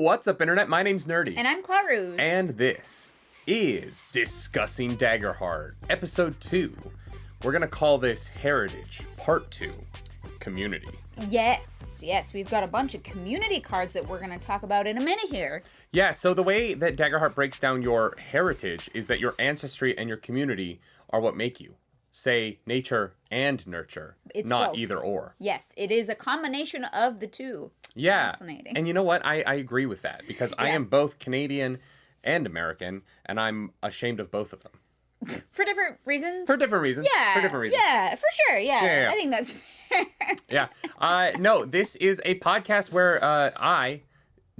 What's up, Internet? My name's Nerdy. And I'm Clarus. And this is Discussing Daggerheart, Episode 2. We're going to call this Heritage, Part 2, Community. Yes, we've got a bunch of community cards that we're going to talk about in a minute here. Yeah, so the way that Daggerheart breaks down your heritage is that your ancestry and your community are what make you. Say nature and nurture, It's not both. either or. Yes, it is a combination of the two. Yeah, Fascinating. and you know what? I agree with that because I am both Canadian and American, and I'm ashamed of both of them. For different reasons? For different reasons. Yeah. For different reasons. Yeah, for sure. Yeah. Yeah. I think that's fair. Yeah. No, this is a podcast where I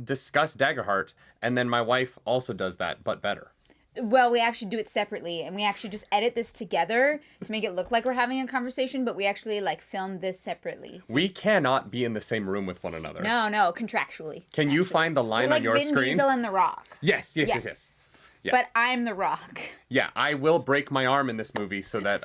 discuss Daggerheart, and then my wife also does that, but better. Well, we actually do it separately, and we actually just edit this together to make it look like we're having a conversation, but we actually, film this separately. So. We cannot be in the same room with one another. No, contractually. Can you find the line We're on your like Vin screen? Diesel and The Rock. Yes. Yeah. But I'm The Rock. Yeah, I will break my arm in this movie so that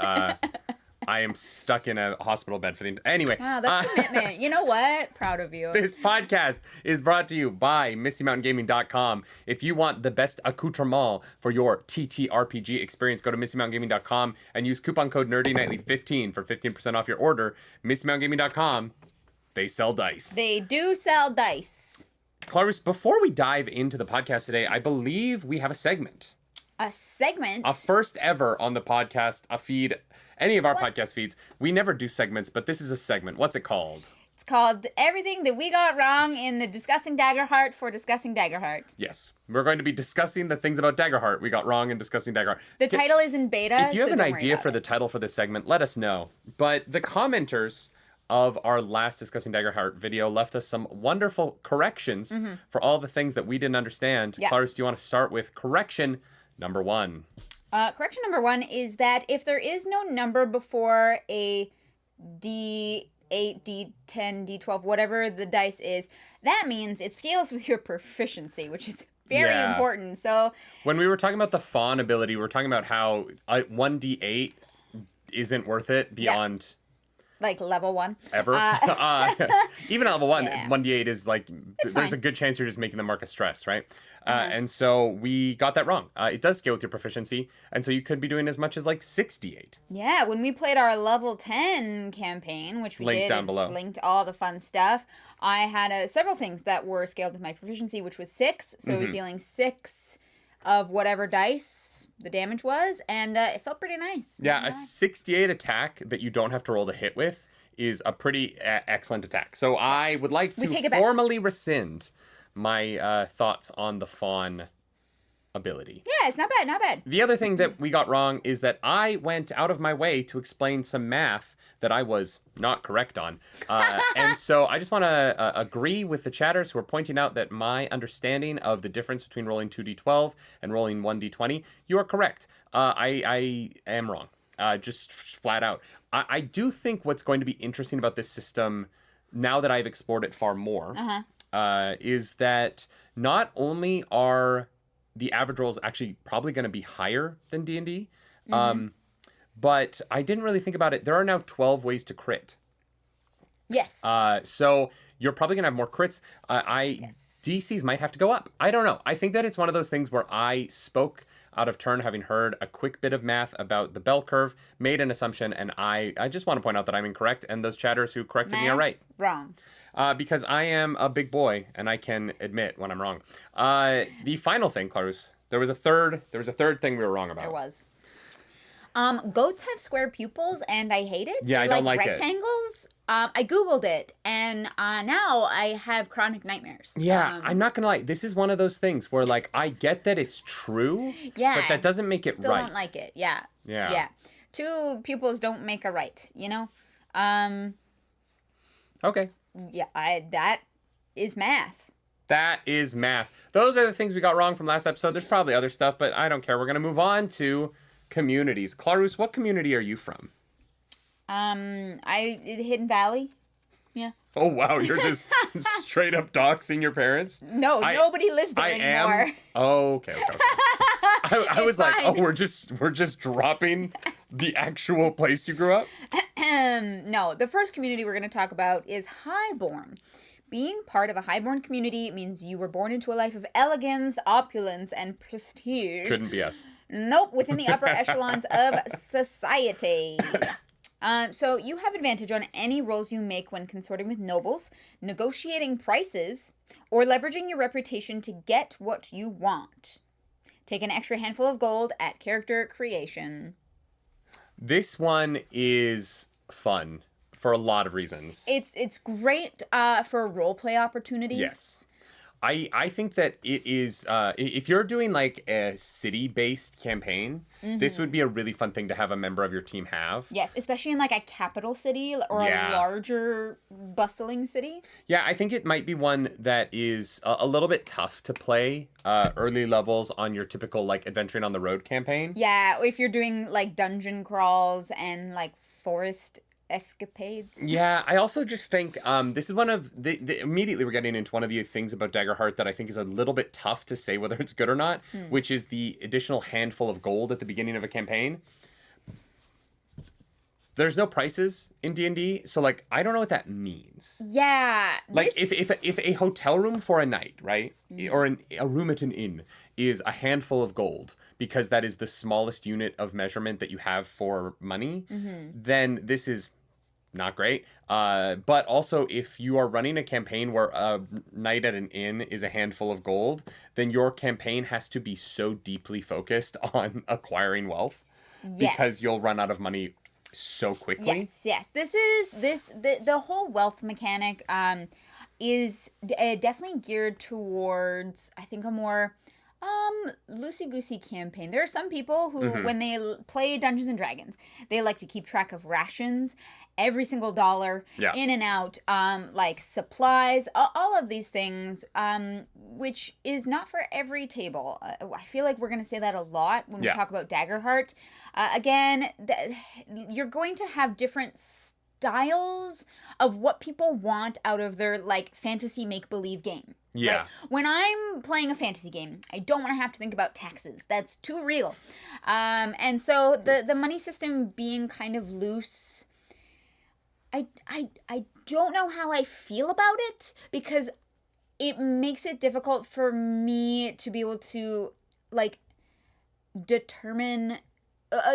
I am stuck in a hospital bed for the... Anyway. Wow, that's commitment. You know what? Proud of you. This podcast is brought to you by MissyMountainGaming.com. If you want the best accoutrement for your TTRPG experience, go to MissyMountainGaming.com and use coupon code NERDYNIGHTLY15 for 15% off your order. MissyMountainGaming.com, they sell dice. They do sell dice. Clarus, before we dive into the podcast today, I believe we have a segment. A segment? A first ever on the podcast, a feed, any of our podcast feeds. We never do segments, but this is a segment. What's it called? It's called Everything That We Got Wrong in the Discussing Daggerheart for Discussing Daggerheart. Yes. We're going to be discussing the things about Daggerheart we got wrong in Discussing Daggerheart. The title is in beta, If you have an idea for it. the title for this segment, let us know. But the commenters of our last Discussing Daggerheart video left us some wonderful corrections for all the things that we didn't understand. Yeah. Clarus, do you want to start with correction number 1? Correction number 1 is that if there is no number before a D8, D10, D12, whatever the dice is, that means it scales with your proficiency, which is very important. So when we were talking about the fawn ability, we were talking about how 1d8 isn't worth it beyond... level 1. Ever. Even at level 1, Yeah. 1d8 is there's fine. a good chance you're just making the mark of stress, right? And so we got that wrong. It does scale with your proficiency, and so you could be doing as much as 6d8. Yeah, when we played our level 10 campaign, which we Linked did, down it's below. linked all the fun stuff, I had several things that were scaled with my proficiency, which was 6, so I was dealing 6 of whatever dice the damage was, and it felt pretty nice. Yeah, a 68 attack that you don't have to roll to hit with is a pretty excellent attack. So I would like take to it back. formally rescind my thoughts on the fawn ability. Yeah, it's not bad. The other thing that we got wrong is that I went out of my way to explain some math that I was not correct on. And so I just want to agree with the chatters who are pointing out that my understanding of the difference between rolling 2d12 and rolling 1d20, you are correct. I am wrong. Just flat out. I do think what's going to be interesting about this system, now that I've explored it far more, is that not only are the average rolls actually probably going to be higher than D&D, but I didn't really think about it. There are now 12 ways to crit. Yes. So you're probably going to have more crits. DCs might have to go up. I don't know. I think that it's one of those things where I spoke out of turn, having heard a quick bit of math about the bell curve, made an assumption, and I just want to point out that I'm incorrect, and those chatters who corrected me are right. Wrong. Because I am a big boy, and I can admit when I'm wrong. The final thing, Clarus, there was a third thing we were wrong about. There was. Goats have square pupils, and I hate it. Yeah, I don't like it. rectangles. I Googled it, and now I have chronic nightmares. Yeah, I'm not going to lie. This is one of those things where, I get that it's true, but that doesn't make it Still right. don't like it. Yeah. Yeah. Yeah. 2 pupils don't make a right, you know? Okay. Yeah, that is math. That is math. Those are the things we got wrong from last episode. There's probably other stuff, but I don't care. We're going to move on to communities. Clarus, what community are you from? Hidden Valley. Yeah. Oh, wow. You're just straight up doxing your parents? No, nobody lives there anymore. Oh, okay. I was like, fine. oh, we're just dropping the actual place you grew up? No, the first community we're going to talk about is Highborn. Being part of a highborn community means you were born into a life of elegance, opulence, and prestige. Couldn't be us. Nope, within the upper echelons of society. So you have advantage on any rolls you make when consorting with nobles, negotiating prices, or leveraging your reputation to get what you want. Take an extra handful of gold at character creation. This one is fun for a lot of reasons. It's great for roleplay opportunities. Yes. I think that it is, if you're doing like a city-based campaign, this would be a really fun thing to have a member of your team have. Yes, especially in like a capital city or a larger bustling city. Yeah, I think it might be one that is a little bit tough to play early levels on your typical like adventuring on the road campaign. Yeah, if you're doing like dungeon crawls and like forest escapades. Yeah, I also just think this is one of immediately we're getting into one of the things about Daggerheart that I think is a little bit tough to say whether it's good or not, which is the additional handful of gold at the beginning of a campaign. There's no prices in D&D, so like I don't know what that means. Yeah, like if a hotel room for a night, right, or a room at an inn is a handful of gold because that is the smallest unit of measurement that you have for money, then this is not great. But also, if you are running a campaign where a night at an inn is a handful of gold, then your campaign has to be so deeply focused on acquiring wealth because you'll run out of money so quickly. Yes. The whole wealth mechanic is definitely geared towards, I think, a more loosey-goosey campaign. There are some people who, when they play Dungeons and Dragons, they like to keep track of rations, every single dollar, in and out, like supplies, all of these things, which is not for every table. I feel like we're going to say that a lot when we talk about Daggerheart. Again, you're going to have different styles of what people want out of their like fantasy make-believe game. Yeah. Right? When I'm playing a fantasy game, I don't want to have to think about taxes. That's too real. And so the money system being kind of loose, I don't know how I feel about it because it makes it difficult for me to be able to like determine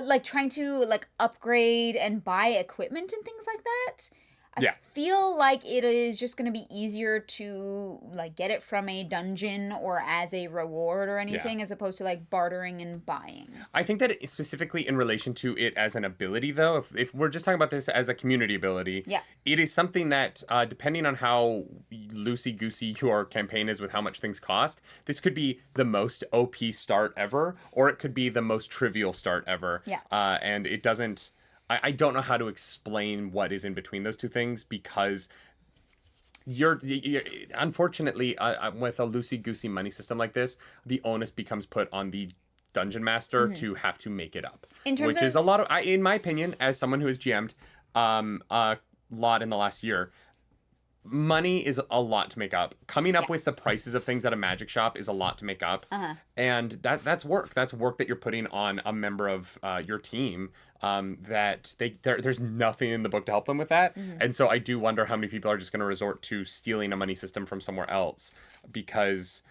like trying to like upgrade and buy equipment and things like that. I feel like it is just going to be easier to like get it from a dungeon or as a reward or anything as opposed to like bartering and buying. I think that specifically in relation to it as an ability, though, if we're just talking about this as a community ability, it is something that depending on how loosey-goosey your campaign is with how much things cost, this could be the most OP start ever, or it could be the most trivial start ever. And it doesn't... I don't know how to explain what is in between those two things because you're unfortunately, with a loosey-goosey money system like this, the onus becomes put on the dungeon master to have to make it up. Which is a lot of, in my opinion, as someone who has GM'd a lot in the last year, money is a lot to make up. Coming up with the prices of things at a magic shop is a lot to make up. And that's work. That's work that you're putting on a member of your team that there's nothing in the book to help them with that. And so I do wonder how many people are just going to resort to stealing a money system from somewhere else because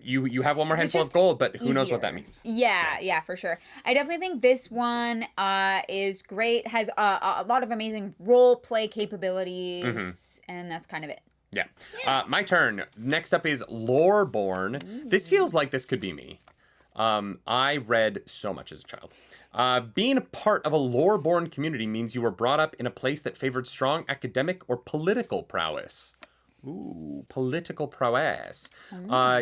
you have one more handful of gold, but who knows what that means. Yeah, for sure. I definitely think this one is great, has a lot of amazing role play capabilities, and that's kind of it. My turn. Next up is Loreborn. This feels like this could be me. I read so much as a child. Being a part of a loreborn community means you were brought up in a place that favored strong academic or political prowess. Ooh, political prowess.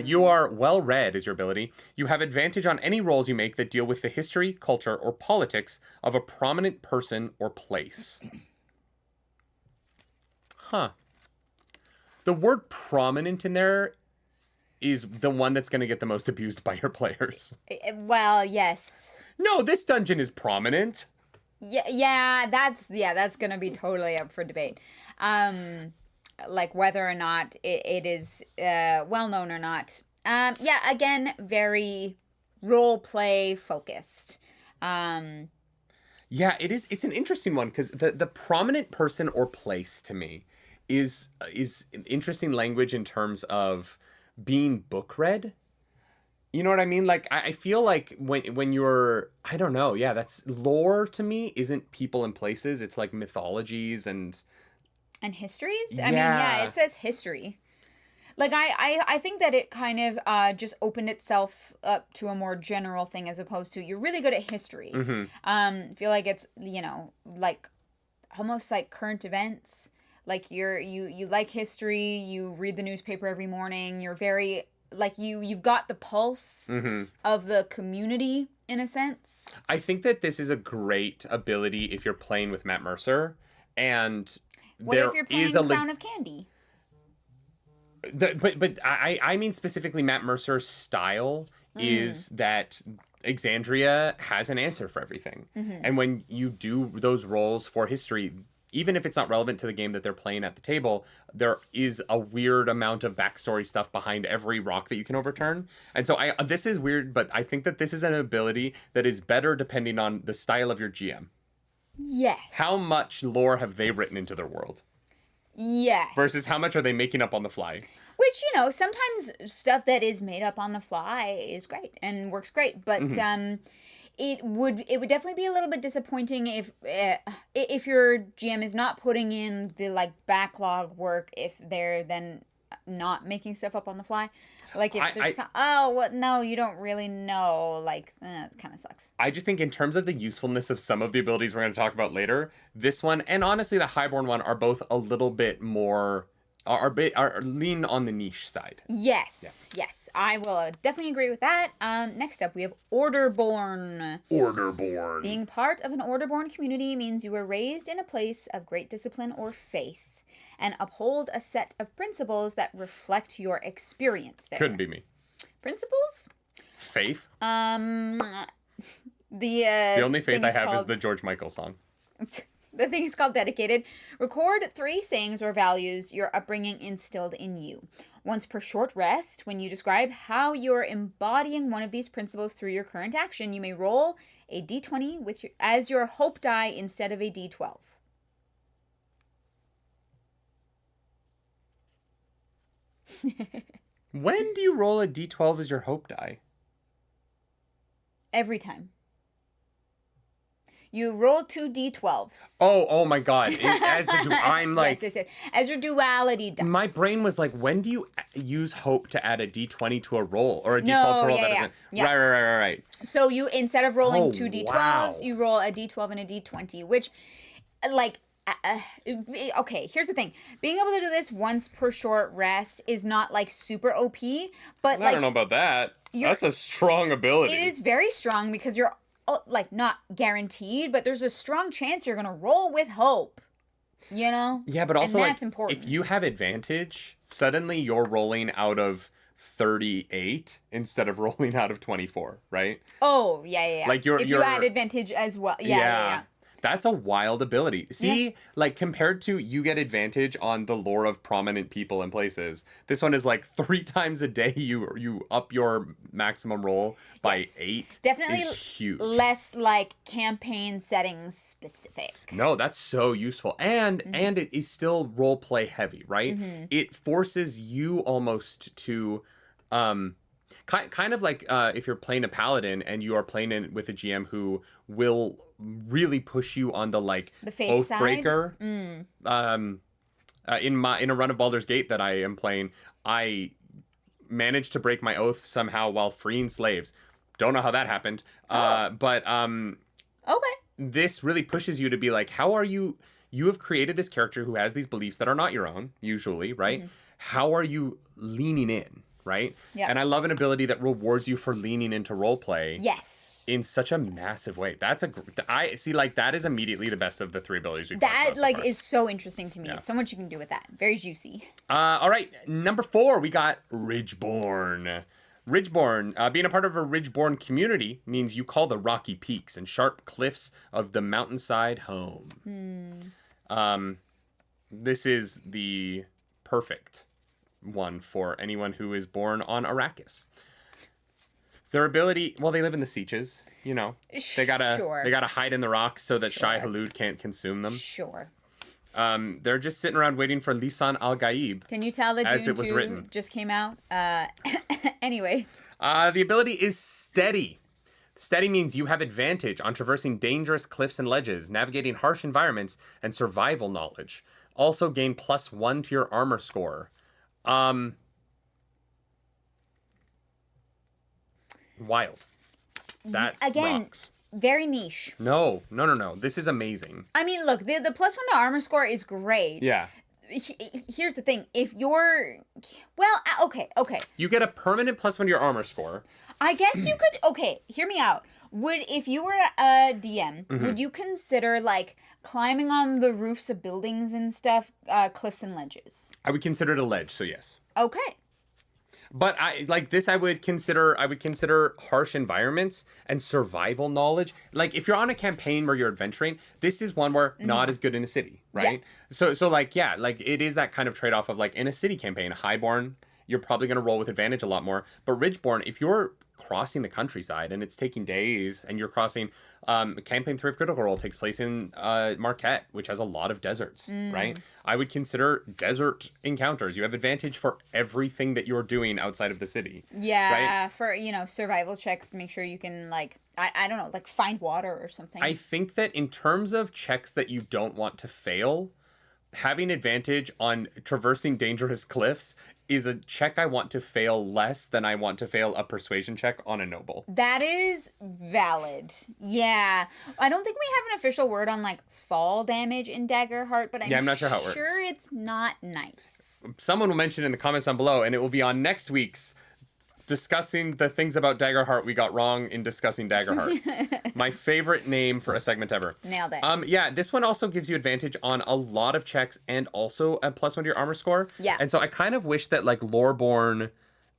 You are well-read is your ability. You have advantage on any rolls you make that deal with the history, culture, or politics of a prominent person or place. The word prominent in there is the one that's going to get the most abused by your players. Well, yes. No, this dungeon is prominent. That's going to be totally up for debate. Like whether or not it is well known or not. Again, very role play focused. Yeah, it is. It's an interesting one because the prominent person or place to me is an interesting language in terms of being book read. You know what I mean? Like, I feel like when you're, I don't know, yeah, that's lore to me isn't people and places. It's like mythologies and histories. I mean, yeah, it says history. Like, I think that it kind of just opened itself up to a more general thing as opposed to you're really good at history. Mm-hmm. Feel like it's, like almost like current events. Like you like history, you read the newspaper every morning, you're very like you've got the pulse of the community in a sense. I think that this is a great ability if you're playing with Matt Mercer, and what if you're playing Crown of Candy? But I mean specifically Matt Mercer's style is that Exandria has an answer for everything, and when you do those roles for history, even if it's not relevant to the game that they're playing at the table, there is a weird amount of backstory stuff behind every rock that you can overturn. And so this is weird, but I think that this is an ability that is better depending on the style of your GM. Yes. How much lore have they written into their world? Yes. Versus how much are they making up on the fly? Which, sometimes stuff that is made up on the fly is great and works great, but it would definitely be a little bit disappointing if your GM is not putting in the like backlog work if they're then not making stuff up on the fly. Like if they're just no, you don't really know. Like it kind of sucks. I just think in terms of the usefulness of some of the abilities we're going to talk about later, this one and honestly the Highborn one are both a little bit more are lean on the niche side. Yes, yes, I will definitely agree with that. Next up, we have Orderborn. Orderborn. Being part of an Orderborn community means you were raised in a place of great discipline or faith, and uphold a set of principles that reflect your experience there. Couldn't be me. Principles? Faith. The only faith I have is the George Michael song. The thing is called Dedicated. Record 3 sayings or values your upbringing instilled in you. Once per short rest, when you describe how you're embodying one of these principles through your current action, you may roll a d20 as your hope die instead of a d12. When do you roll a d12 as your hope die? Every time. You roll 2 d12s. Oh my God! I'm like, yes. As your duality dice. My brain was like, when do you use hope to add a d20 to a roll or a d12 to a roll? Yeah. Right. So you instead of rolling 2 d12s, you roll a d12 and a d20, which, like. Okay, here's the thing. Being able to do this once per short rest is not like super OP, but I don't know about that. That's a strong ability. It is very strong because you're like not guaranteed, but there's a strong chance you're gonna roll with hope. Yeah, but also and that's important. If you have advantage, suddenly you're rolling out of 38 instead of rolling out of 24, right? Oh yeah. Like if you add advantage as well, yeah. That's a wild ability. See, like compared to you get advantage on the lore of prominent people and places. This one is like 3 times a day you up your maximum roll by 8. Definitely is huge. Less like campaign settings specific. No, that's so useful. And it is still role play heavy, right? It forces you almost to kind of like if you're playing a paladin and you are playing it with a GM who will really push you on the like oath breaker. In a run of Baldur's Gate that I am playing, I managed to break my oath somehow while freeing slaves. Don't know how that happened. But okay. This really pushes you to be like, how are you have created this character who has these beliefs that are not your own, usually, right? How are you leaning in? Right? Yeah. And I love an ability that rewards you for leaning into roleplay. Yes. In such a massive way. I see, like, that is immediately the best of the 3 abilities we've That, so like, far. Is so interesting to me. Yeah. So much you can do with that. Very juicy. All right. Number 4, we got Ridgeborn. Ridgeborn, being a part of a Ridgeborn community means you call the rocky peaks and sharp cliffs of the mountainside home. This is the perfect one for anyone who is born on Arrakis. Their ability, well, they live in the Sieges, They gotta hide in the rocks so that Shai Hulud can't consume them. Sure. They're just sitting around waiting for Lisan al-Gaib. Can you tell that as Dune it was 2 written. just came out? Anyways. The ability is Steady. Steady means you have advantage on traversing dangerous cliffs and ledges, navigating harsh environments, and survival knowledge. Also gain +1 to your armor score. Wild. That's Again, rocks. very niche. No. This is amazing. I mean, look, the +1 to armor score is great. Yeah. Here's the thing. If you're... Well, okay. You get a permanent +1 to your armor score. I guess you could... Okay, hear me out. If you were a DM, would you consider, like, climbing on the roofs of buildings and stuff, cliffs and ledges? I would consider it a ledge, so yes. Okay. But I would consider harsh environments and survival knowledge. Like if you're on a campaign where you're adventuring, this is one where not as good in a city, right? Yeah. So like it is that kind of trade-off of like in a city campaign, Highborn, you're probably going to roll with advantage a lot more. But Ridgeborn, if you're crossing the countryside and it's taking days and you're crossing, campaign 3 of Critical Role takes place in Marquette, which has a lot of deserts, right? I would consider desert encounters. You have advantage for everything that you're doing outside of the city. Yeah, right? for, survival checks to make sure you can, like, I don't know, like find water or something. I think that in terms of checks that you don't want to fail, having advantage on traversing dangerous cliffs is a check I want to fail less than I want to fail a persuasion check on a noble. That is valid. Yeah. I don't think we have an official word on, like, fall damage in Daggerheart, but I'm not sure how it works. Sure it's not nice. Someone will mention it in the comments down below, and it will be on next week's Discussing the Things About Daggerheart We Got Wrong in Discussing Daggerheart. My favorite name for a segment ever. Nailed it. Yeah, this one also gives you advantage on a lot of checks and also a +1 to your armor score. Yeah. And so I kind of wish that like Loreborn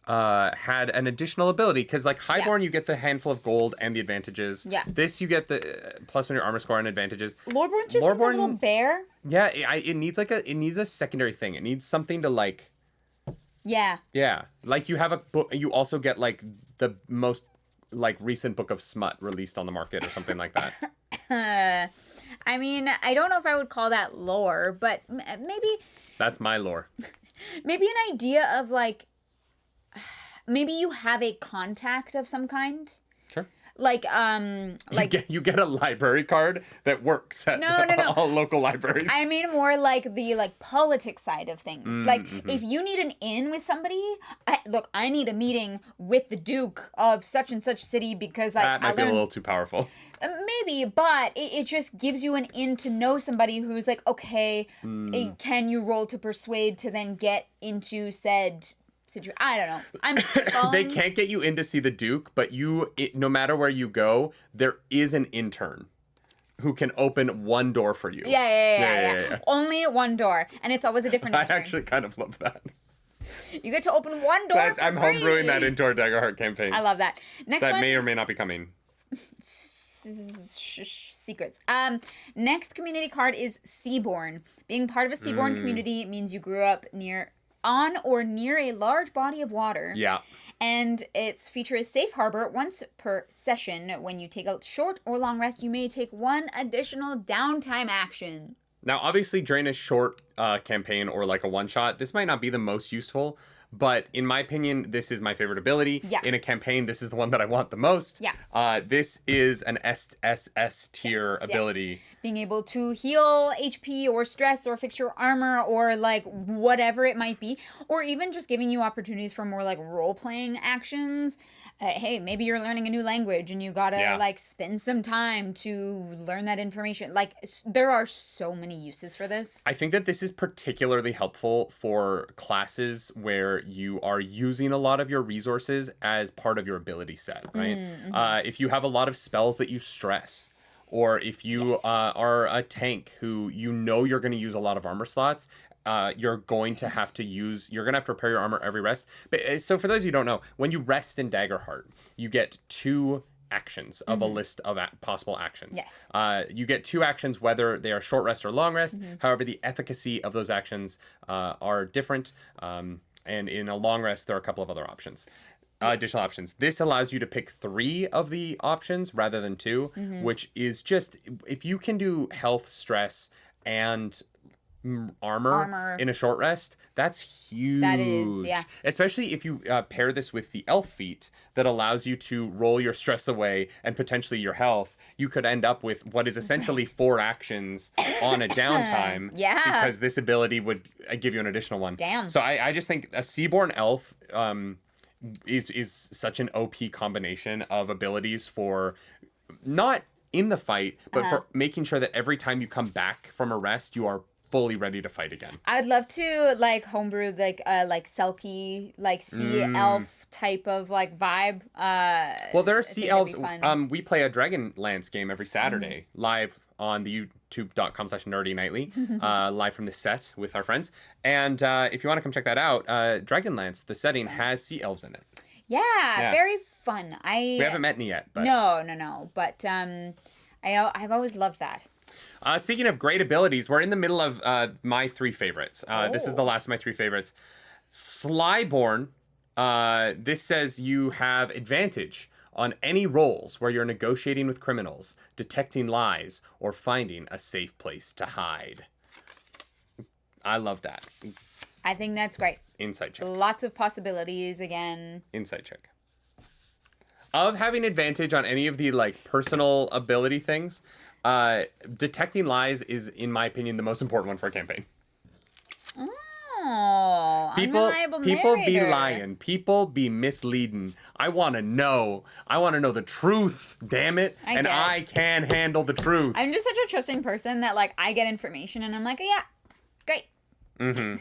had an additional ability, because like Highborn you get the handful of gold and the advantages. Yeah. This you get the +1 to your armor score and advantages. Loreborn just needs a little bear. Yeah, it needs like it needs a secondary thing. It needs something to like. Yeah. Yeah, like you have a book. You also get like the most like recent book of smut released on the market or something like that. I mean, I don't know if I would call that lore, but maybe. That's my lore. Maybe an idea of like. Maybe you have a contact of some kind. Sure. Like you get a library card that works at all local libraries. I mean more like the politics side of things. If you need an in with somebody, I need a meeting with the Duke of such and such city because that might be a little too powerful. Maybe, but it just gives you an in to know somebody who's like, okay, can you roll to persuade to then get into said. I don't know. I'm spitballing. They can't get you in to see the Duke, but no matter where you go, there is an intern who can open one door for you. Yeah. Only one door, and it's always a different intern. I actually kind of love that. You get to open one door for I'm free. homebrewing that into our Daggerheart campaign. I love that. Next one may or may not be coming. Secrets. Next community card is Seaborn. Being part of a Seaborn community means you grew up on or near a large body of water. Yeah. And its feature is Safe Harbor. Once per session, when you take a short or long rest, you may take one additional downtime action. Now, obviously, during a short campaign or like a one-shot, this might not be the most useful, but in my opinion, this is my favorite ability. Yeah. In a campaign, this is the one that I want the most. Yeah. This is an SSS tier ability. Yes. Being able to heal HP or stress or fix your armor or like whatever it might be, or even just giving you opportunities for more like role-playing actions. Hey, maybe you're learning a new language and you gotta like spend some time to learn that information. Like there are so many uses for this. I think that this is particularly helpful for classes where you are using a lot of your resources as part of your ability set, right? If you have a lot of spells that you stress, or if you are a tank who you're going to use a lot of armor slots, you're going to have to repair your armor every rest. But so for those of you who don't know, when you rest in Daggerheart, you get 2 actions of a list of possible actions. Yes. You get 2 actions, whether they are short rest or long rest. However, the efficacy of those actions are different. And in a long rest, there are a couple of other options. Additional options. This allows you to pick 3 of the options rather than 2, which is just, if you can do health, stress, and armor in a short rest, that's huge. That is, yeah. Especially if you pair this with the elf feat that allows you to roll your stress away and potentially your health, you could end up with what is essentially 4 actions on a downtime. Yeah. Because this ability would give you an additional one. Damn. So I just think a Seaborn elf is such an OP combination of abilities for not in the fight, but for making sure that every time you come back from a rest, you are fully ready to fight again. I'd love to like homebrew like Selkie, like sea elf type of like vibe. Well, there are sea elves. We play a Dragonlance game every Saturday live on the youtube.com/nerdynightly, live from the set with our friends. And if you want to come check that out, Dragonlance, the setting has sea elves in it. Yeah, very fun. We haven't met any yet. But... No. But I've always loved that. Speaking of great abilities, we're in the middle of my 3 favorites. This is the last of my 3 favorites. Slyborn. This says you have advantage on any rolls where you're negotiating with criminals, detecting lies, or finding a safe place to hide. I love that. I think that's great. Insight check. Lots of possibilities again. Insight check. Of having advantage on any of the like personal ability things, detecting lies is, in my opinion, the most important one for a campaign. Oh, people be lying. People be misleading. I want to know. I want to know the truth. Damn it! I can handle the truth. I'm just such a trusting person that like I get information and I'm like, yeah, great. Mm-hmm.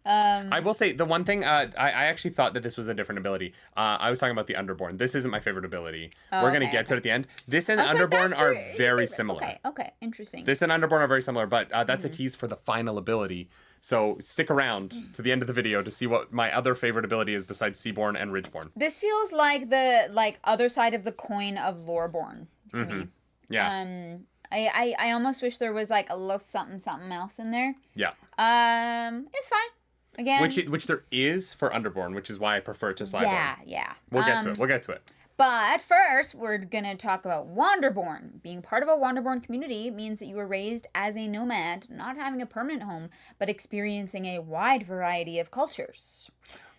I will say the one thing, I actually thought that this was a different ability. I was talking about the Underborn. This isn't my favorite ability. We're going to get to it at the end. This and Underborn are very similar. Okay, interesting. This and Underborn are very similar, but that's a tease for the final ability. So stick around to the end of the video to see what my other favorite ability is besides Seaborn and Ridgeborn. This feels like the other side of the coin of Loreborn to me. Yeah. I almost wish there was like a little something else in there. Yeah. It's fine. Again. Which there is for Underborn, which is why I prefer it to Slyborn. Yeah. We'll get to it. But first, we're going to talk about Wanderborn. Being part of a Wanderborn community means that you were raised as a nomad, not having a permanent home, but experiencing a wide variety of cultures.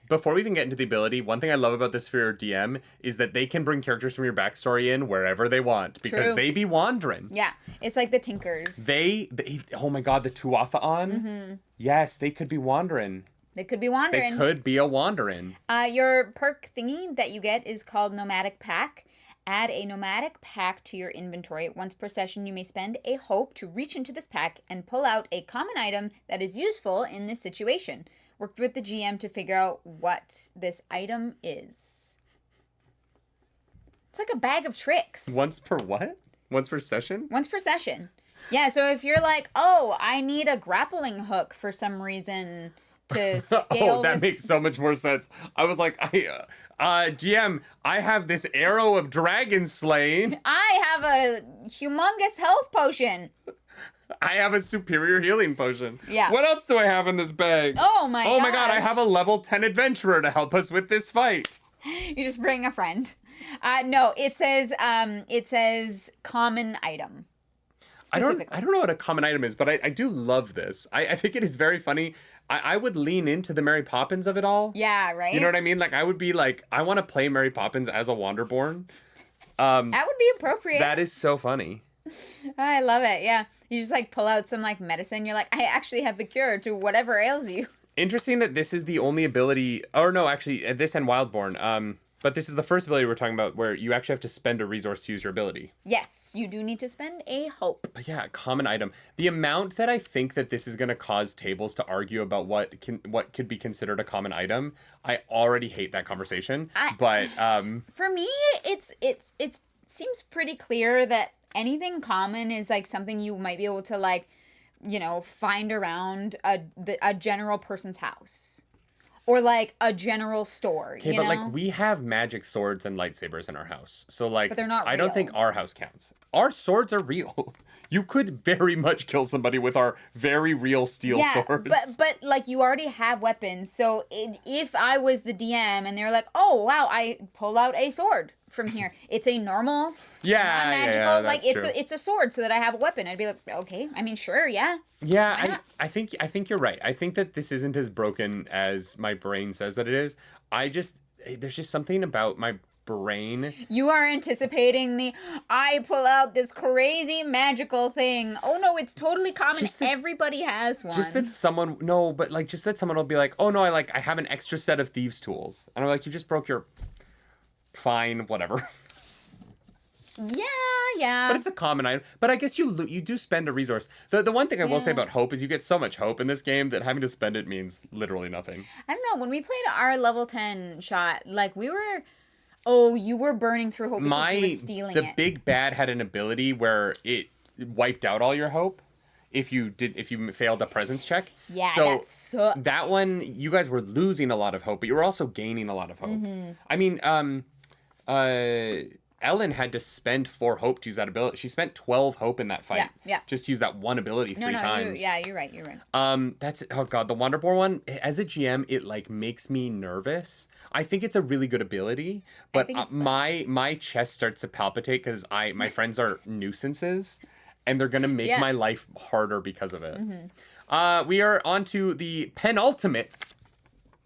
Before we even get into the ability, one thing I love about this for your DM is that they can bring characters from your backstory in wherever they want because they be wandering. Yeah, it's like the Tinkers. They oh my god, the Tuatha-on? Mm-hmm. Yes, they could be wandering. They could be wandering. They could be a wandering. Your perk thingy that you get is called Nomadic Pack. Add a Nomadic Pack to your inventory. Once per session, you may spend a hope to reach into this pack and pull out a common item that is useful in this situation. Worked with the GM to figure out what this item is. It's like a bag of tricks. Once per what? Once per session? Once per session. Yeah, so if you're like, oh, I need a grappling hook for some reason to scale that makes so much more sense. I was like, GM, I have this arrow of dragon slaying. I have a humongous health potion. I have a superior healing potion. Yeah. What else do I have in this bag? Oh my god, I have a level 10 adventurer to help us with this fight. You just bring a friend. No, it says common item. I don't know what a common item is, but I do love this. I think it is very funny. I would lean into the Mary Poppins of it all. Yeah, right? You know what I mean? Like, I would be like, I want to play Mary Poppins as a Wanderborn. That would be appropriate. That is so funny. I love it, yeah. You just, like, pull out some, like, medicine. You're like, I actually have the cure to whatever ails you. Interesting that this is the only ability... Or no, actually, this and Wildborn. But this is the first ability we're talking about where you actually have to spend a resource to use your ability. Yes, you do need to spend a hope. But yeah, common item. The amount that I think that this is going to cause tables to argue about what could be considered a common item, I already hate that conversation. But for me, it seems pretty clear that anything common is like something you might be able to like, you know, find around a general person's house. Or, like, a general store, you know? Okay, but, like, we have magic swords and lightsabers in our house. So, like, but they're not real. I don't think our house counts. Our swords are real. You could very much kill somebody with our very real steel swords. But, like, you already have weapons. So, if I was the DM and they were like, oh, wow, I pull out a sword from here. It's a normal, non-magical. non-magical. Like it's a sword, so that I have a weapon. I'd be like, okay. I mean, sure, yeah. Yeah, I think you're right. I think that this isn't as broken as my brain says that it is. There's just something about my brain. You are anticipating I pull out this crazy magical thing. Oh no, it's totally common. Everybody has one. Just that someone will be like, oh no, I have an extra set of thieves' tools. And I'm like, you just broke your... Fine, whatever. Yeah. But it's a common item. But I guess you do spend a resource. The one thing I will say about hope is you get so much hope in this game that having to spend it means literally nothing. I don't know. When we played our level 10 shot, like we were... Oh, you were burning through hope because you were stealing it. The big bad had an ability where it wiped out all your hope if you failed a presence check. Yeah, so that sucked. That one, you guys were losing a lot of hope, but you were also gaining a lot of hope. Mm-hmm. I mean, Ellen had to spend 4 hope to use that ability. She spent 12 hope in that fight. Yeah. Just to use that one ability three times. You're right. That's, oh god, the Wanderborn one, as a GM, it like makes me nervous. I think it's a really good ability, but my chest starts to palpitate because my friends are nuisances, and they're gonna make my life harder because of it. Mm-hmm. We are on to the penultimate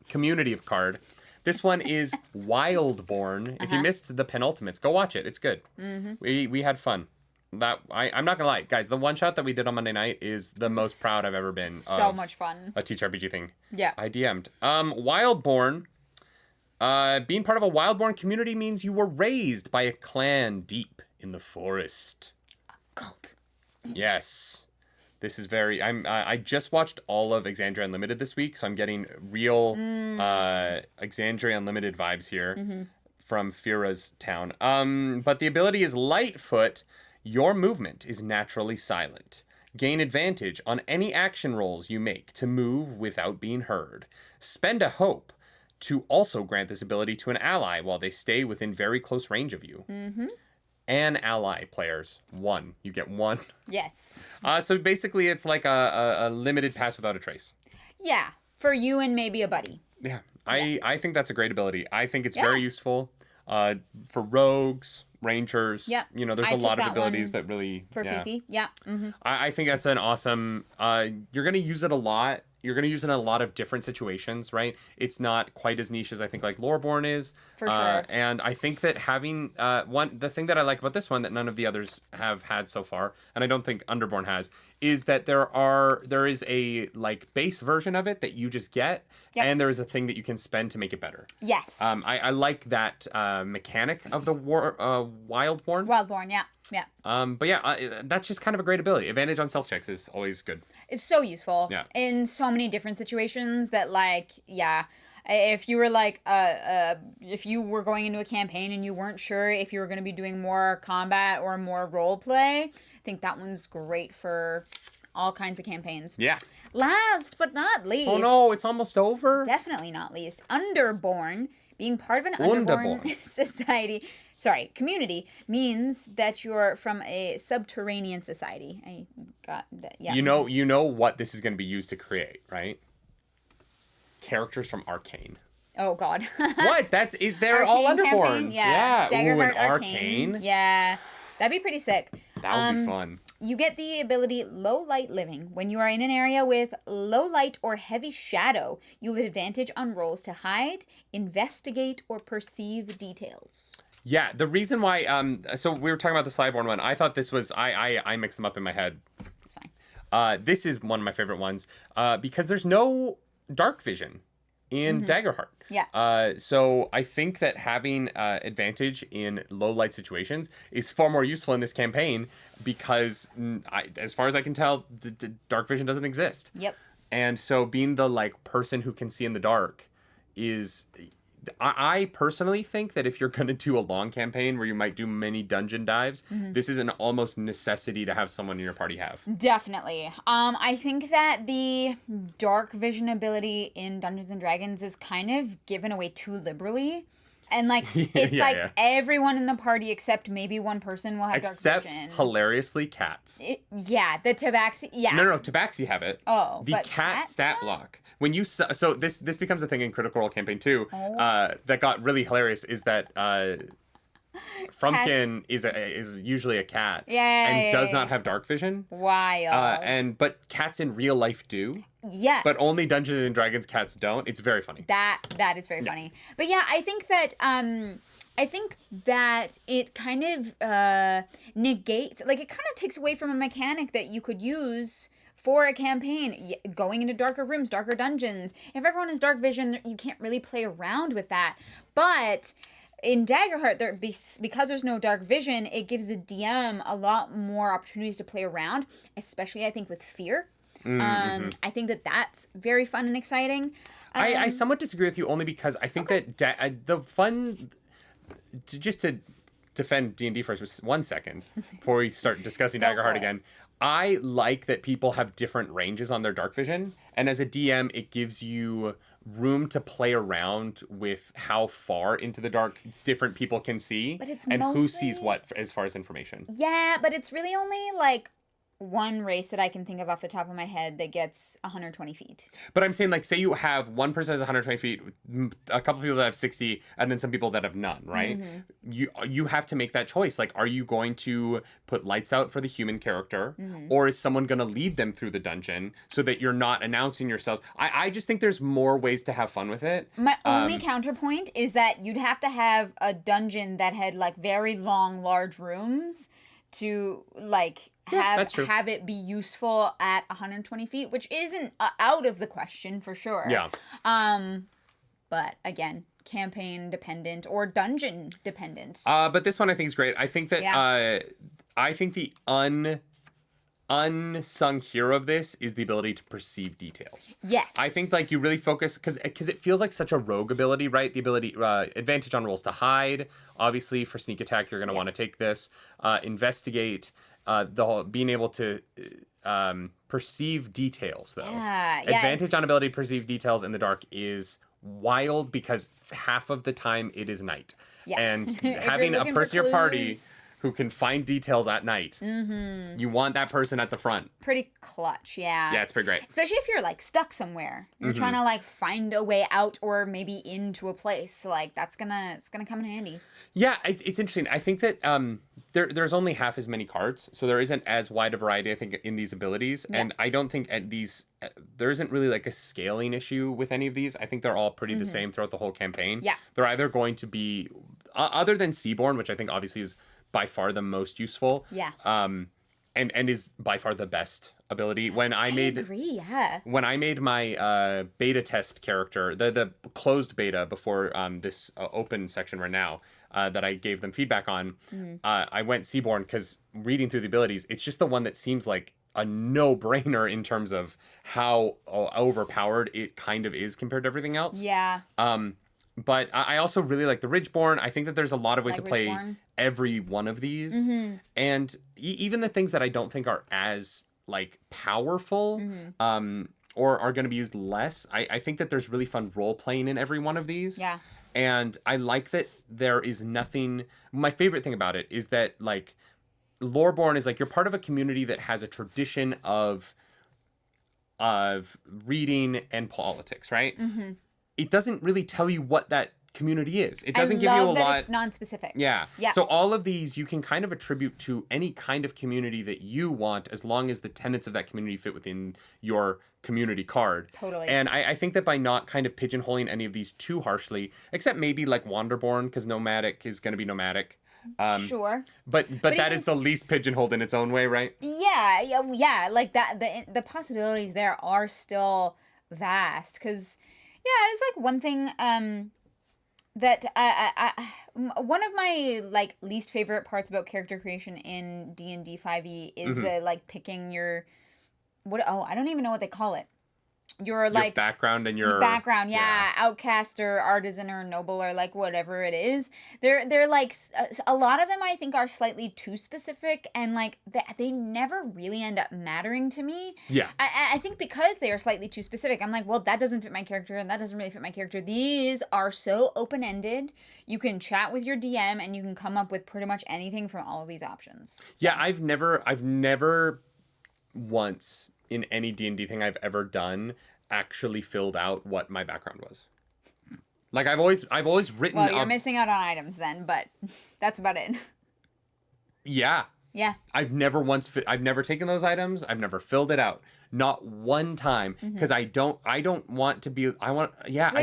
community of card. This one is Wildborn. If you missed the penultimates, go watch it. It's good. Mm-hmm. We had fun. I'm not gonna lie, guys. The one shot that we did on Monday night is the most proud I've ever been. So much fun. A TTRPG thing. Yeah. I DM'd. Wildborn. Being part of a Wildborn community means you were raised by a clan deep in the forest. A cult. Yes. This is very... I just watched all of Exandria Unlimited this week, so I'm getting real Exandria Unlimited vibes here from Fira's town. But the ability is Lightfoot. Your movement is naturally silent. Gain advantage on any action rolls you make to move without being heard. Spend a hope to also grant this ability to an ally while they stay within very close range of you. Mm-hmm. And ally players. 1. You get 1. Yes. So basically it's like a limited pass without a trace. Yeah. For you and maybe a buddy. Yeah. I think that's a great ability. I think it's very useful for rogues, rangers. Yeah. You know, there's a lot of abilities that really... For Fifi. Yeah. Mm-hmm. I think that's an awesome... you're going to use it a lot. You're going to use it in a lot of different situations, right? It's not quite as niche as I think like Loreborn is. For sure. And I think that having the thing that I like about this one that none of the others have had so far, and I don't think Underborn has, is that there is a like base version of it that you just get, and there is a thing that you can spend to make it better. Yes. I like that mechanic of the Wildborn. Wildborn, yeah. Yeah. But yeah, that's just kind of a great ability. Advantage on stealth checks is always good. It's so useful. Yeah. In so many different situations that like, yeah. If you were like, if you were going into a campaign and you weren't sure if you were going to be doing more combat or more role play, I think that one's great for all kinds of campaigns. Yeah. Last but not least. Oh no, it's almost over. Definitely not least. Underborn. Being part of an Underborn community means that you're from a subterranean society. I got that. Yeah. You know what this is going to be used to create, right? Characters from Arcane. Oh God. What? They're all Underborn. Yeah. Daggerheart, Ooh, an Arcane. Yeah. That'd be pretty sick. That would be fun. You get the ability Low Light Living. When you are in an area with low light or heavy shadow, you have advantage on rolls to hide, investigate, or perceive details. Yeah, the reason why, so we were talking about the Seaborn one. I thought this was, I mixed them up in my head. It's fine. This is one of my favorite ones because there's no dark vision in Daggerheart. Yeah. So I think that having advantage in low light situations is far more useful in this campaign because, as far as I can tell, the dark vision doesn't exist. Yep. And so being the like person who can see in the dark is... I personally think that if you're going to do a long campaign where you might do many dungeon dives, this is an almost necessity to have someone in your party have. Definitely. I think that the dark vision ability in Dungeons and Dragons is kind of given away too liberally. And like it's everyone in the party except maybe one person will have dark vision. Except hilariously cats. The Tabaxi. Yeah. No, Tabaxi have it. Oh, the cat stat block. When you so this becomes a thing in Critical Role campaign too. That got really hilarious is that Frumpkin is usually a cat. Yeah. Does not have dark vision. Wild. But cats in real life do. Yeah. But only Dungeons and Dragons cats don't. It's very funny. That is very funny. But yeah, I think that it kind of negates, like, it kind of takes away from a mechanic that you could use for a campaign, going into darker rooms, darker dungeons. If everyone has dark vision, you can't really play around with that. But in Daggerheart, because there's no dark vision, it gives the DM a lot more opportunities to play around, especially, I think, with fear. I think that's very fun and exciting. I somewhat disagree with you only because I think that the fun... Just to defend D&D for 1 second before we start discussing Daggerheart again, I like that people have different ranges on their dark vision, and as a DM, it gives you room to play around with how far into the dark different people can see, and who sees what as far as information. Yeah, but it's really only like one race that I can think of off the top of my head that gets 120 feet. But I'm saying, like, say you have one person has 120 feet, a couple people that have 60, and then some people that have none, right? You have to make that choice. Like, are you going to put lights out for the human character, or is someone going to lead them through the dungeon so that you're not announcing yourselves? I just think there's more ways to have fun with it. My only counterpoint is that you'd have to have a dungeon that had, like, very long, large rooms to, like, have it be useful at 120 feet, which isn't out of the question for sure. Yeah. But again, campaign dependent or dungeon dependent. But this one I think is great. I think that I think the unsung hero of this is the ability to perceive details. Yes. I think, like, you really focus because it feels like such a rogue ability, right? The ability advantage on rolls to hide. Obviously, for sneak attack, you're going to want to take this. Investigate. Being able to perceive details, though. Advantage on ability to perceive details in the dark is wild because half of the time it is night. Yeah. And having a person in your party who can find details at night, you want that person at the front. Pretty clutch, yeah. Yeah, it's pretty great. Especially if you're, like, stuck somewhere. You're trying to, like, find a way out or maybe into a place. Like, it's gonna come in handy. Yeah, it's interesting. I think that there's only half as many cards, so there isn't as wide a variety, I think, in these abilities. Yeah. And I don't think there isn't really, like, a scaling issue with any of these. I think they're all pretty the same throughout the whole campaign. Yeah. They're either going to be, other than Seaborn, which I think obviously is by far the most useful. Yeah. And is by far the best ability. When I made my beta test character, the closed beta before this open section right now, that I gave them feedback on, I went Seaborn because reading through the abilities, it's just the one that seems like a no-brainer in terms of how overpowered it kind of is compared to everything else. Yeah. But I also really like the Ridgeborn. I think that there's a lot of ways to play every one of these. And even the things that I don't think are as, like, powerful or are going to be used less, I think that there's really fun role-playing in every one of these. Yeah. And I like that there is nothing... My favorite thing about it is that, like, Loreborn is, like, you're part of a community that has a tradition of reading and politics, right? It doesn't really tell you what that community is. It doesn't give you a lot. It's non-specific. Yeah. So all of these you can kind of attribute to any kind of community that you want, as long as the tenets of that community fit within your community card. Totally. And I think that by not kind of pigeonholing any of these too harshly, except maybe like Wanderborn, because nomadic is going to be nomadic. Sure. But that is the least pigeonholed in its own way, right? Yeah. Like that, the possibilities there are still vast, because it's like one thing that one of my, like, least favorite parts about character creation in D&D 5e is the, like, picking your I don't even know what they call it. Your background and your background, outcast or artisan or noble or, like, whatever it is. They're like, a lot of them I think are slightly too specific, and, like, they never really end up mattering to me. Yeah. I think because they are slightly too specific, I'm like, well, that doesn't fit my character and that doesn't really fit my character. These are so open-ended. You can chat with your DM and you can come up with pretty much anything from all of these options. So. Yeah, I've never once in any D&D thing I've ever done actually filled out what my background was. Like I've always written Well, you're up. missing out on items then, but that's about it. Yeah. Yeah. I've never taken those items. I've never filled it out. Not one time. Because I don't want to be, I Like,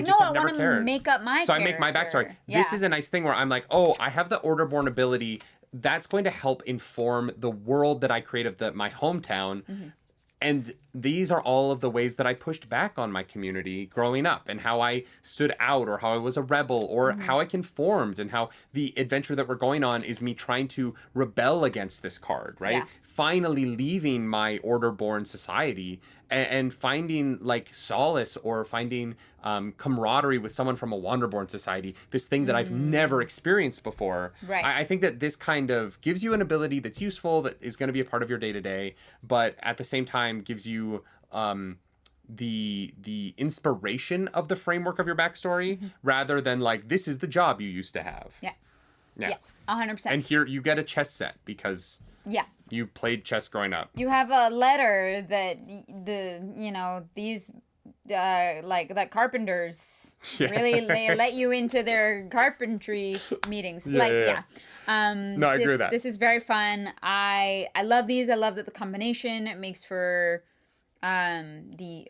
just no, have I never want to cared. make up my So character. I make my backstory. Yeah. This is a nice thing where I'm like, oh, I have the Orderborn ability. That's going to help inform the world that I create of my hometown. And these are all of the ways that I pushed back on my community growing up, and how I stood out, or how I was a rebel, or how I conformed, and how the adventure that we're going on is me trying to rebel against this card, right? Yeah. Finally leaving my Orderborn society and finding like solace, or finding camaraderie with someone from a Wanderborn society, this thing that I've never experienced before. Right. I think that this kind of gives you an ability that's useful, that is going to be a part of your day-to-day, but at the same time gives you the inspiration of the framework of your backstory, rather than like, this is the job you used to have. Yeah. Yeah. Yeah. 100%. And here you get a chess set because Yeah. you played chess growing up. You have a letter that these like that carpenters Yeah. really they let you into their carpentry meetings. Yeah. No, I agree with that. This is very fun. I love these. I love that the combination it makes for the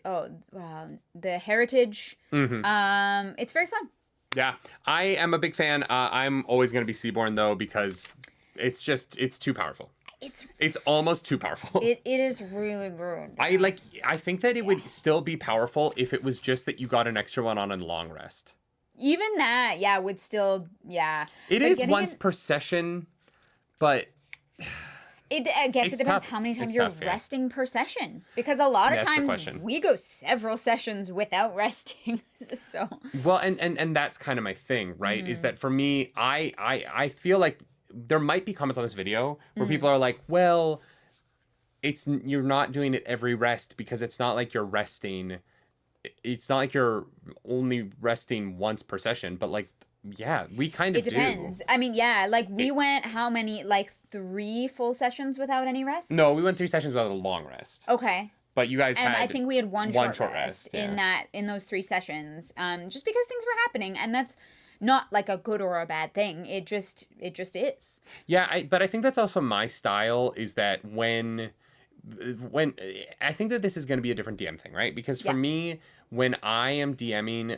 heritage. It's very fun. Yeah, I am a big fan. I'm always going to be Seaborn though, because it's too powerful. It's almost too powerful. It is really good. I think that it would still be powerful if it was just that you got an extra one on a long rest. Even that, yeah, would still, yeah. It is once per session, but I guess it depends tough. how many times It's you're tough, yeah. resting per session. Because a lot of That's the times question. we go several sessions without resting. So well, and that's kind of my thing, right? Is that for me, I feel like there might be comments on this video where people are like, well, you're not doing it every rest, because it's not like you're resting. It's not like you're only resting once per session, but like, yeah, we kind of do. it depends. I mean, yeah, like we went how many, like 3 full sessions without any rest? No, we went 3 sessions without a long rest. Okay. But you guys And had I think we had one short rest yeah. in those 3 sessions, just because things were happening, and that's not like a good or a bad thing. It just is. Yeah, but I think that's also my style, is that when I think that this is going to be a different DM thing, right? Because for me, when I am DMing,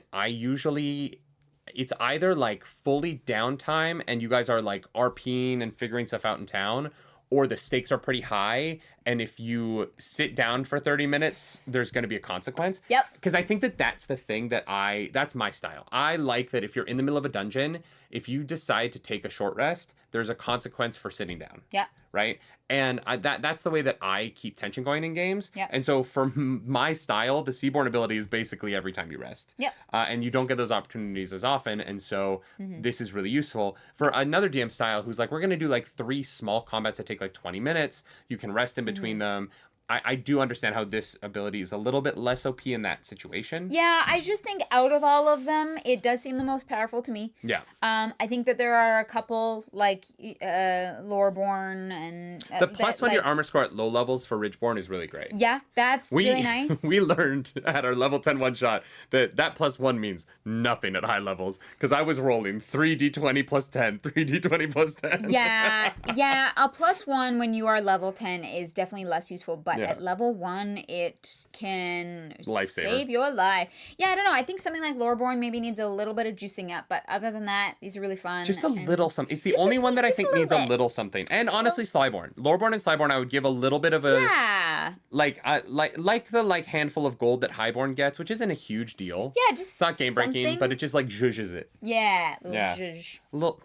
it's either like fully downtime and you guys are like RPing and figuring stuff out in town, or the stakes are pretty high, and if you sit down for 30 minutes, there's going to be a consequence. Yep. Because I think that that's the thing that's my style. I like that if you're in the middle of a dungeon, if you decide to take a short rest, there's a consequence for sitting down. Yeah. Right? And that's the way that I keep tension going in games. Yep. And so for my style, the Seaborn ability is basically every time you rest. Yep. And you don't get those opportunities as often. And so this is really useful. For another DM style who's like, we're going to do like 3 small combats that take like 20 minutes. You can rest in between them. I do understand how this ability is a little bit less OP in that situation. Yeah, I just think out of all of them, it does seem the most powerful to me. Yeah. I think that there are a couple like loreborn and The plus one to your armor score at low levels for ridgeborn is really great. Yeah, that's really nice. We learned at our level 10 one shot that plus 1 means nothing at high levels, because I was rolling 3d20 plus 10, 3d20 plus 10. Yeah, a plus 1 when you are level 10 is definitely less useful, but at level 1 it can Lifesaver. save your life. Yeah, I don't know. I think something like loreborn maybe needs a little bit of juicing up, but other than that, these are really fun. Just a little something. It's the only one that I think needs a little something. And honestly, Slyborn. Loreborn and Slyborn, I would give a little bit of a like the handful of gold that Highborn gets, which isn't a huge deal. Yeah, just it's not game breaking, something. but it just like zhuzhes it. Yeah, zhuzh. Little.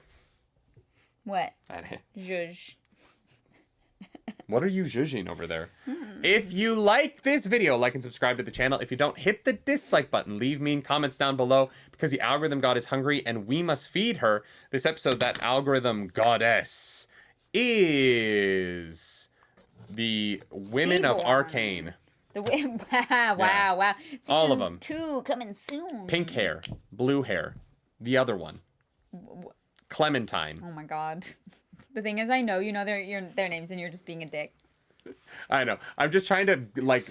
What? Zhuzh. What are you zhuzhing over there? If you like this video, like and subscribe to the channel. If you don't, hit the dislike button. Leave mean comments down below, because the algorithm god is hungry and we must feed her. This episode, that algorithm goddess is the Women of Seaborn. Arcane. Wow. All of them. 2 coming soon. Pink hair, blue hair. The other one. Clementine. Oh my god. The thing is, I know you know their names and you're just being a dick. I know. I'm just trying to like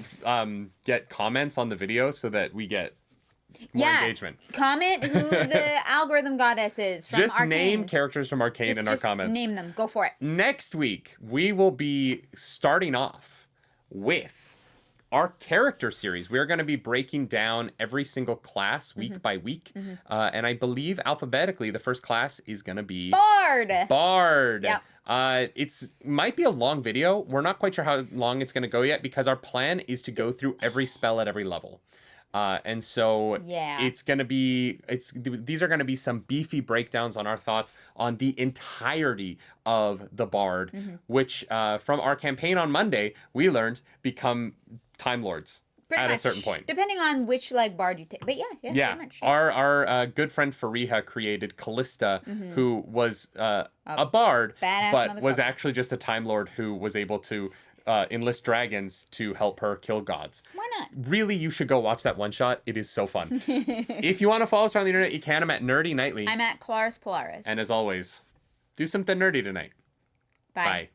get comments on the video so that we get more Yeah. engagement. Comment who the algorithm goddess is from Just Arcane. name characters from Arcane in our comments. Name them. Go for it. Next week, we will be starting off with our character series. We're going to be breaking down every single class week by week. And I believe alphabetically, the first class is going to be Bard. Yep. It's might be a long video. We're not quite sure how long it's going to go yet because our plan is to go through every spell at every level. And so it's going to be, these are going to be some beefy breakdowns on our thoughts on the entirety of the Bard, which from our campaign on Monday, we learned become Time Lords at a certain point. Depending on which Bard you take. But yeah. Pretty much. Our good friend Fariha created Callista, who was a Bard, but was actually just a Time Lord who was able to enlist dragons to help her kill gods. Why not? Really, you should go watch that one shot. It is so fun. If you want to follow us on the internet, you can. I'm at Nerdy Nightly. I'm at Claris Polaris. And as always, do something nerdy tonight. Bye.